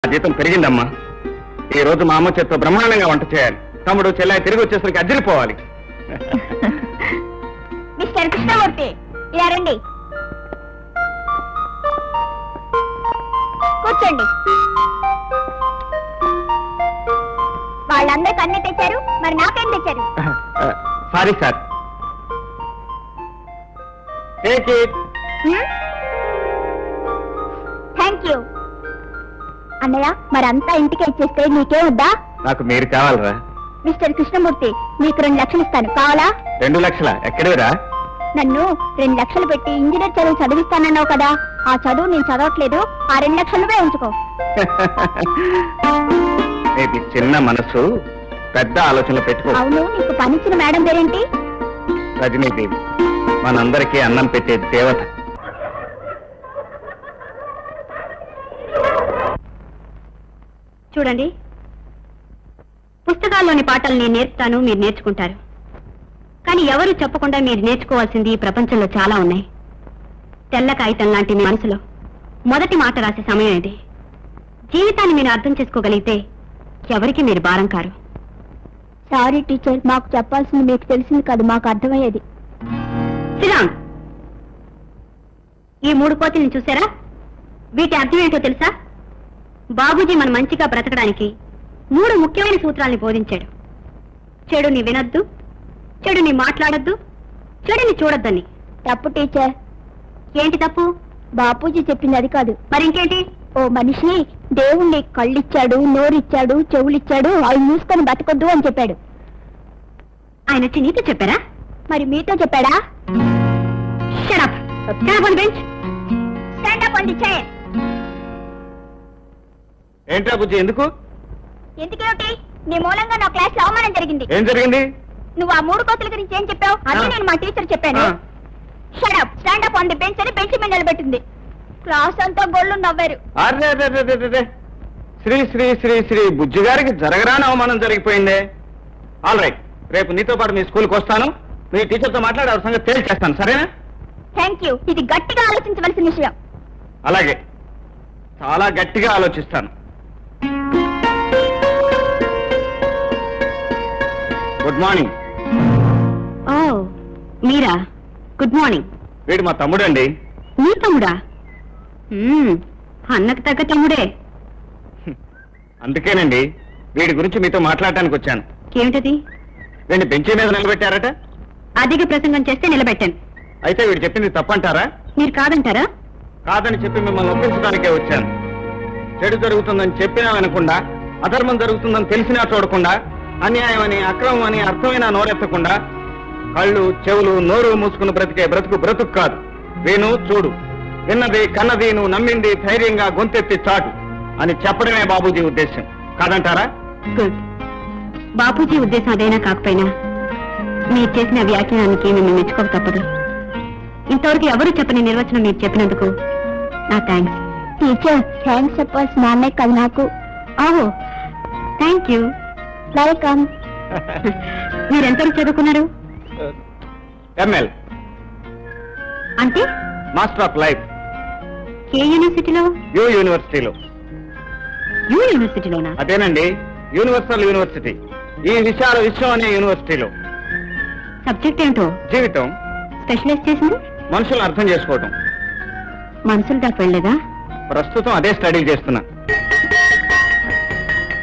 జీతం పెరిగిందమ్మా. ఈ రోజు మా అమ్మ చేత్తో బ్రహ్మాండంగా వంట చేయాలి. తమ్ముడు చెల్లాయి తిరిగి వచ్చేసరికి అదిరిపోవాలి. మిస్టర్ కృష్ణమూర్తి ఇలా రండి, కూర్చోండి. వాళ్ళందరికి అన్ని తెచ్చారు, మరి నాకేం తెచ్చారు? Sorry sir. Thank you. అన్నయ్య, మరి అంతా ఇంటికి ఇచ్చేస్తే నీకే వద్దా? నాకు మీరు కావాలరా? మిస్టర్ కృష్ణమూర్తి, మీకు 2 లక్షలు ఇస్తాను, కావాలా? 2 లక్షల ఎక్కడేరా? నన్ను 2 లక్షలు పెట్టి ఇంజనీర్ చదువు చదివిస్తానన్నావు కదా, ఆ చదువు నేను చదవట్లేదు, ఆ 2 లక్షలు ఉంచుకో. ఇది చిన్న మనసు, పెద్ద ఆలోచనలు పెట్టుకో. అవును, నీకు పనిచ్చిన మేడం పేరేంటి? రజనీదేవి, మనందరికీ అన్నం పెట్టే దేవత. చూడండి, పుస్తకాల్లోని పాఠాలు నేను నేర్పుతాను, మీరు నేర్చుకుంటారు. కానీ ఎవరు చెప్పకుండా మీరు నేర్చుకోవాల్సింది ఈ ప్రపంచంలో చాలా ఉన్నాయి. తెల్ల కాగితం లాంటి మీ మనసులో మొదటి మాట రాసే సమయం ఇది. జీవితాన్ని మీరు అర్థం చేసుకోగలిగితే ఎవరికి మీరు భారం కారు. సారీ టీచర్, మాకు చెప్పాల్సింది మీకు తెలిసింది కాదు, మాకు అర్థమయ్యేది. శ్రీరామ్, ఈ 3 కోతుల్ని చూసారా? వీటి అర్థం ఏంటో తెలుసా? బాబూజీ మన మంచిగా బ్రతకడానికి 3 ముఖ్యమైన సూత్రాల్ని బోధించాడు. చెడుని వినొద్దు, చెడుని మాట్లాడొద్దు, చెడుని చూడొద్దని. తప్పు టీచర్. ఏంటి తప్పు? బాపూజీ చెప్పింది అది కాదు. మరి ఇంకేంటి? ఓ మనిషి దేవుణ్ణి కళ్ళిచ్చాడు, నోరిచ్చాడు, చెవులిచ్చాడు, అవి మూసుకొని బతకొద్దు అని చెప్పాడు. ఆయన వచ్చి నీతో చెప్పారా? మరి మీతో చెప్పాడా? Shut up. Stand up on the bench. Stand up on the chair. ఏంట్రా బుజ్జి, ఎందుకు? ఎందుకేమిటి? నీ మూలంగా నా క్లాస్ లో అవమానం జరిగింది. ఏం జరిగింది? నువ్వు ఆ 3 కోతుల గురించి ఏం చెప్పావు? అదే నేను మా టీచర్ చెప్పాను. Shut up. Stand up on the bench అని బెంచ్ మీద నిలబెట్టింది. క్లాస్ అంతా గొల్లు నవ్వారు. అరే, శ్రీ శ్రీ శ్రీ శ్రీ బుజ్జి గారికి జరగరాని అవమానం జరిగిపోయిందే. ఆల్ రైట్, రేపు నీతో పాటు మీ స్కూల్కి వస్తాను, మీ టీచర్తో మాట్లాడి ఆ సంగతి తేల్చేస్తాను, సరేనా? Thank you. ఇది గట్టిగా ఆలోచించవలసిన విషయం. అలాగే, చాలా గట్టిగా ఆలోచిస్తాను. Good morning. ఓ మీరా? Good morning. వీడు మా తమ్ముడండి. మీ తమ్ముడా? అన్నకు తగ్గ తమ్ముడే. అందుకేనండి వీడి గురించి మీతో మాట్లాడటానికి వచ్చాను. ఏమిటది? వీడిని బెంచీ మీద నిలబెట్టారట. అధిక ప్రసంగం చేస్తే నిలబెట్టాను. అయితే వీడు చెప్పింది తప్పంటారా? మీరు కాదంటారా? కాదని చెప్పి మిమ్మల్ని ఒప్పించడానికే వచ్చాను. చెడు జరుగుతుందని చెప్పినా వినకుండా, అధర్మం జరుగుతుందని తెలిసినా చూడకుండా, అన్యాయం అని, అక్రమం అని అర్థమైనా నోరెత్తకుండా, కళ్ళు చెవులు నోరు మూసుకుని బ్రతికే బ్రతుకు కాదు. విను, చూడు, విన్నది కన్నది నువ్వు నమ్మింది ధైర్యంగా గొంతెత్తి చాటు అని చెప్పడమే బాబూజీ ఉద్దేశం. కాదంటారా? గుడ్. బాపూజీ ఉద్దేశం అదైనా కాకపోయినా మీరు చేసిన వ్యాఖ్యానానికి మిమ్మల్ని మెచ్చుకోక తప్పదు. ఇంతవరకు ఎవరు చెప్పని నిర్వచనం మీరు చెప్పినందుకు నా థ్యాంక్స్. టీచర్, థ్యాంక్స్ చెప్పాల్సిన నాన్నే కదా నాకు. ఓహో, థ్యాంక్ యూ. వెల్కమ్. మీరు ఎంతవరకు చదువుకున్నారు? ML, అంటే మాస్టర్ ఆఫ్ లైఫ్. ఏ యూనివర్సిటీలో? యూ యూనివర్సిటీలో. యూ యూనివర్సిటీలోనా? అదేనండి, యూనివర్సల్ యూనివర్సిటీ, ఈ విశాల విశ్వం అనే యూనివర్సిటీలో. సబ్జెక్ట్ ఏంటో? జీవితం. స్పెషలైజ్ చేసింది మనుషులను అర్థం చేసుకోవటం. మనుషులు దాకా వెళ్ళలేదా? ప్రస్తుతం అదే స్టడీ చేస్తున్నా.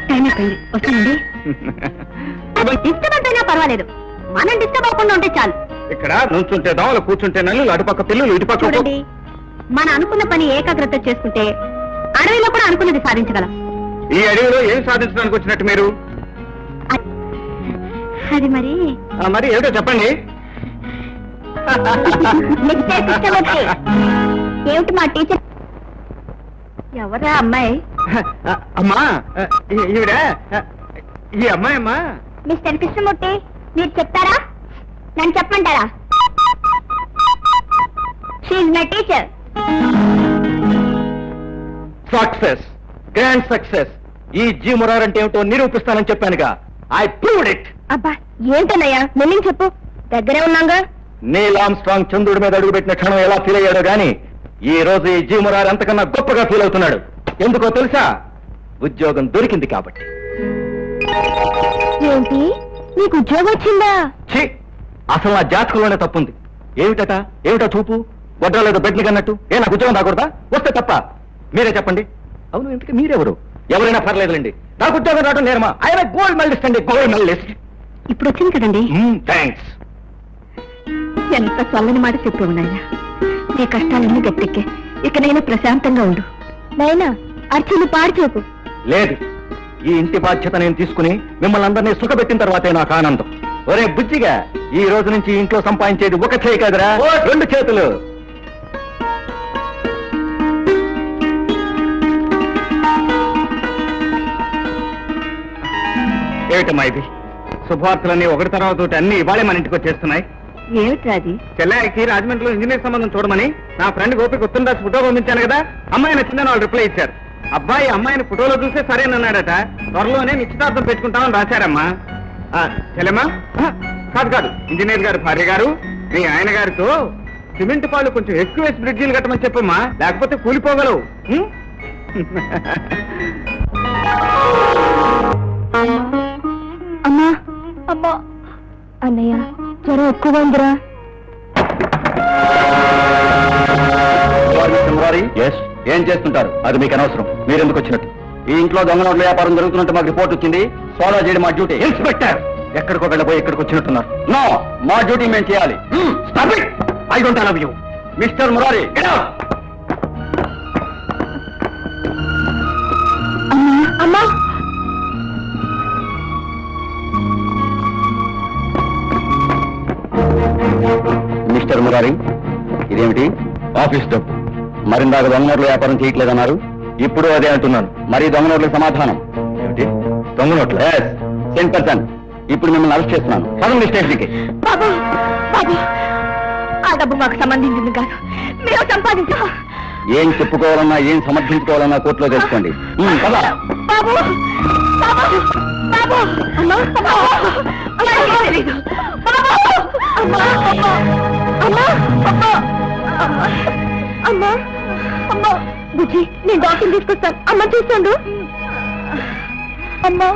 టైం అయిపోయింది, వస్తానండి. డిస్టర్బెన్స్ అయినా పర్వాలేదు, మనం డిస్టర్బ్ అవ్వకుండా ఉంటే చాలు. ఇక్కడ నుంచుంటే దోమలు, కూర్చుంటే నల్లులు, అటుపక్క పిల్లలు, ఇటుపక్క. చూడండి, మన అనుకున్న పని ఏకాగ్రత చేసుకుంటే అడవిలో కూడా అనుకున్నది సాధించగలం. ఈ అడవిలో ఏం సాధించడానికి వచ్చినట్టు మీరు? అది మరి మరి ఏమిటో చెప్పండి. ఏమిటి మా టీచర్? ఎవరా అమ్మాయి? అమ్మా, ఈవిడ ఈ అమ్మాయి అమ్మా. మిస్టర్ కృష్ణమూర్తి, మీరు చెప్తారా నన్ను చెప్పమంటారా? She's my teacher. Success, grand success. ఈ జీ మురార్ అంటే ఏమిటో నిరూపిస్తానని చెప్పానుగా. I proved it. అబ్బా, ఏంటన్నయ్యా మెల్లింగ్ చెప్పు, దగ్గరే ఉన్నాగా. నీల్ ఆర్మ్స్ట్రాంగ్ చంద్రుడి మీద అడుగుపెట్టిన క్షణం ఎలా ఫీల్ అయ్యాడో గాని ఈ రోజు ఈ జీ మురార్ అంతకన్నా గొప్పగా ఫీల్ అవుతున్నాడు. ఎందుకో తెలుసా? ఉద్యోగం దొరికింది కాబట్టి. ఏంటి నీకు ఉద్యోగం వచ్చిందా? ఛీ, అసలు నా జాతకంలోనే తప్పుంది. ఏమిటా చూపు? గొడ్డలేదో బెడ్లు కన్నట్టు. నాకు ఉద్యోగం రాకూడదా? వస్తే తప్ప? మీరే చెప్పండి. అవును, ఇంతకీ మీరెవరు? ఎవరైనా పర్లేదులేండి, నాకు ఉద్యోగం రావడం నేరమా? ఆయన గోల్డ్ మెడలిస్ట్ అండి, గోల్డ్ మెడలిస్ట్. ఇప్పుడు వచ్చింది కదండి. థ్యాంక్స్. ఎంత చల్లని మాట చెప్పి ఉన్నాయా. నీ కష్టాలన్నీ గట్టెక్కే, ఇక నేను ప్రశాంతంగా ఉండు. నాయనా అర్చన పాడుచోకు. లేదు, ఈ ఇంటి బాధ్యత నేను తీసుకుని మిమ్మల్ని అందరినీ సుఖపెట్టిన తర్వాతే నాకు ఆనందం. ఒరే బుజ్జిగా, ఈ రోజు నుంచి ఇంట్లో సంపాదించేది ఒక చేయి కదరా, 2 చేతులు. ఏమిటమ్మా ఇది? శుభవార్తలన్నీ ఒకటి తర్వాత ఒకటి అన్ని ఇవాళే మన ఇంటికి వచ్చేస్తున్నాయి. ఏమిట్రాది? చెల్లాయికి రాజమండ్రిలో ఇంజనీర్ సంబంధం చూడమని నా ఫ్రెండ్ గోపికి ఉత్తరం రాసి ఫోటో పంపించాను కదా, అమ్మాయి నచ్చిందని వాళ్ళు రిప్లై ఇచ్చారు. అబ్బాయి అమ్మాయిని ఫోటోలో చూసే సరేనన్నాడట. త్వరలోనే నిశ్చితార్థం పెట్టుకుంటామని రాశారమ్మా. చెల్లెమ్మా, కాదు, ఇంజనీర్ గారు భార్య గారు, మీ ఆయన గారితో సిమెంట్ పాలు కొంచెం ఎక్కువ వేసి బ్రిడ్జీలు కట్టమని చెప్పమ్మా, లేకపోతే కూలిపోగలవు. అమ్మా అమ్మా, అన్నయ్య జ్వరం ఎక్కువ ఉందిరా. ఏం చేస్తుంటారు? అది మీకు అనవసరం. మీరెందుకు వచ్చినట్టు? ఈ ఇంట్లో దొంగ నోట్ల వ్యాపారం జరుగుతున్నట్టు మాకు రిపోర్ట్ వచ్చింది. ఫాలో చేయడం మా డ్యూటీ. ఇన్స్పెక్టర్, ఎక్కడికో వెళ్ళబోయి ఎక్కడికి వచ్చినట్టున్నారు. నో, మా డ్యూటీ మేము చేయాలి. Stop it. I don't love you. Mister Murari, get out. అమ్మా, మిస్టర్ మురారి, ఇదేమిటి? ఆఫీస్ డబ్బు. మరిందాక దొంగ నోట్ల వ్యాపారం చేయట్లేదన్నారు, ఇప్పుడు అదే అంటున్నాను. మరి దొంగ నోట్ల సమాధానం ఏమిటి? దొంగ నోట్ల 10%. ఇప్పుడు మిమ్మల్ని అరెస్ట్ చేస్తున్నాను. సడన్ స్టేషన్కి. బాబు బాబు, ఆ డబ్బు మాకు సంబంధించింది కాదు, మేము సంపాదించా. ఏం చెప్పుకోవాలన్నా, ఏం సమర్థించుకోవాలన్నా కోర్టులో తెలుసుకోండి. కదా బాబు బాబు బాబు, అమ్మా తెలీదు. బాబు, అమ్మా అమ్మా అమ్మా అమ్మా అమ్మా అమ్మా. బుజ్జి, నేను డాక్టర్ తీసుకొస్తాను. అమ్మ చూస్తాడు. అమ్మా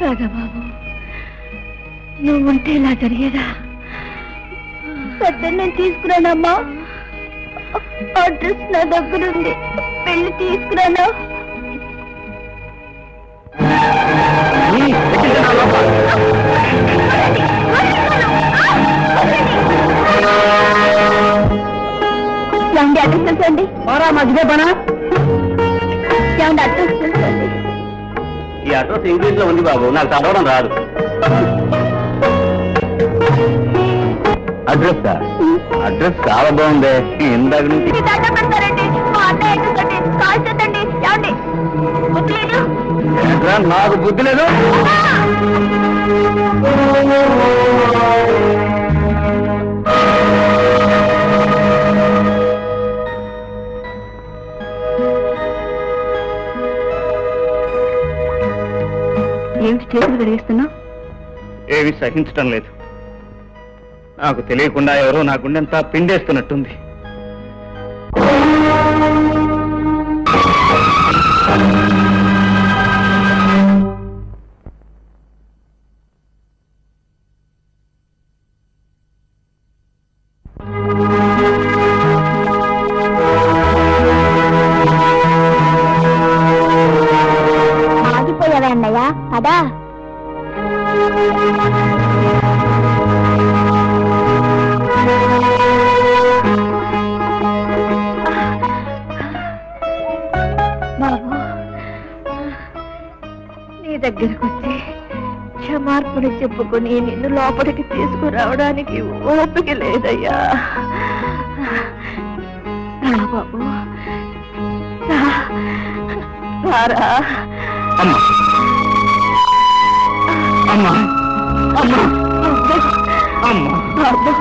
రాజాబాబు, నువ్వు ఉంటే ఇలా జరిగేదా? పెద్ద నేను తీసుకురానమ్మా. అడ్రస్ నా దగ్గరుంది, వెళ్ళి తీసుకురానా? ఏమండి అడ్రస్ తెలుసండి? మధ్య పనా? ఏమండి అడ్రస్ తెలుసండి? ఈ అడ్రస్ ఇంగ్లీష్ లో ఉంది బాబు, నాకు చదవడం రాదు. అడ్రస్ అడ్రస్ చాలా బాగుంది. ఇందాక నుంచి నాకు బుద్ధి లేదు. ఏమిటి చేతులు తిరిగిస్తున్నావు? ఏమి సహించటం లేదు. నాకు తెలియకుండా ఎవరో నా గుండెంతా పిండేస్తున్నట్టుంది. ఆగిపోయావా అన్నయ్య? పదా. బాబు, నీ దగ్గరకు వచ్చి క్షమార్పణ చెప్పుకొని నిన్ను లోపలికి తీసుకురావడానికి ఓపిక లేదయ్యా. రా బాబు, రారా. అమ్మా అమ్మా అమ్మా అమ్మా. బాబు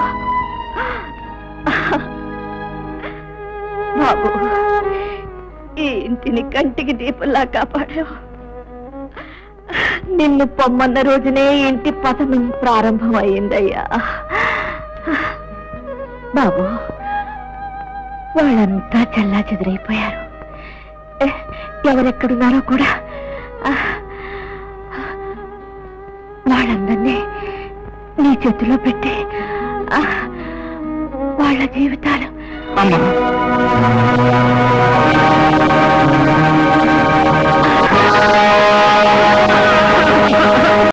బాబు, ఈ ఇంటిని కంటికి దీపంలా కాపాడావు. నిన్ను పొమ్మన్న రోజునే ఇంటి పతనం ప్రారంభమైందయ్యా. బాబు, వాళ్ళంతా చల్లా చెదిరైపోయారు. ఎవరెక్కడున్నారో కూడా వాళ్ళందరినీ నీ చేతిలో పెట్టి వాళ్ళ జీవితాలు అమ్మా